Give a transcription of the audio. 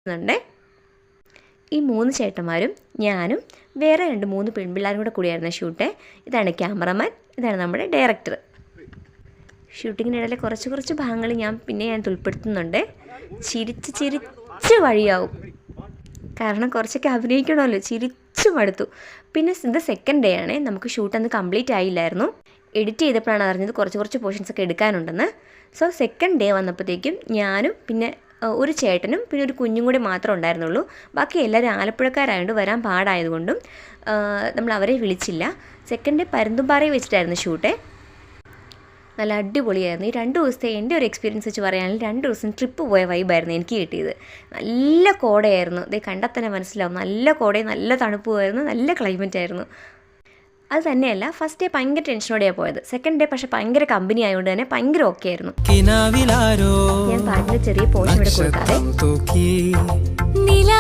ുന്നുണ്ട്. ഈ 3 ചേട്ടന്മാരും ഞാനും വേറെ 2-3 പെൺപിള്ളേരും കൂടിയായിരുന്നു ഷൂട്ട്. ഇതാണ് ക്യാമറമാൻ, ഇതാണ് നമ്മുടെ ഡയറക്ടർ. ഷൂട്ടിങ്ങിനിടയിലെ കുറച്ച് ഭാഗങ്ങൾ ഞാൻ ഉൾപ്പെടുത്തുന്നുണ്ട്. ചിരിച്ച് വഴിയാവും, കാരണം കുറച്ചൊക്കെ അഭിനയിക്കണമല്ലോ. ചിരിച്ചു മടുത്തു. പിന്നെ ഇത് സെക്കൻഡ് ഡേ ആണ്. നമുക്ക് ഷൂട്ട് അന്ന് കംപ്ലീറ്റ് ആയില്ലായിരുന്നു. എഡിറ്റ് ചെയ്തപ്പോഴാണ് അറിഞ്ഞത് കുറച്ച് പോർഷൻസൊക്കെ എടുക്കാനുണ്ടെന്ന്. സോ സെക്കൻഡ് ഡേ വന്നപ്പോഴത്തേക്കും ഞാനും പിന്നെ ഒരു ചേട്ടനും പിന്നെ ഒരു കുഞ്ഞും കൂടി മാത്രമേ ഉണ്ടായിരുന്നുള്ളൂ. ബാക്കി എല്ലാവരും ആലപ്പുഴക്കാരായതുകൊണ്ട് വരാൻ പാടായതുകൊണ്ടും നമ്മൾ അവരെ വിളിച്ചില്ല. സെക്കൻഡ് ഡേ പരുന്തുംപാറയിൽ വെച്ചിട്ടായിരുന്നു ഷൂട്ട്. നല്ല അടിപൊളിയായിരുന്നു. ഈ 2 ദിവസത്തെ എൻ്റെ ഒരു എക്സ്പീരിയൻസ് വെച്ച് പറയുകയാണെങ്കിൽ 2 ദിവസം ട്രിപ്പ് പോയ വൈബായിരുന്നു എനിക്ക് കിട്ടിയത്. നല്ല കോടയായിരുന്നു. ഇത് കണ്ടാൽ തന്നെ മനസ്സിലാവും. നല്ല കോടയും നല്ല തണുപ്പുമായിരുന്നു. നല്ല ക്ലൈമറ്റ് ആയിരുന്നു. അത് തന്നെയല്ല, ഫസ്റ്റ് ഡേ ഭയങ്കര ടെൻഷനോടെയാണ് പോയത്. സെക്കൻഡ് ഡേ പക്ഷേ ഭയങ്കര കമ്പനി ആയതുകൊണ്ട് തന്നെ ഭയങ്കര ഓക്കെ ആയിരുന്നു. ഞാൻ പാട്ടിൽ ചെറിയ പോർഷൻ ഇവിടെ കൊടുക്കാതെ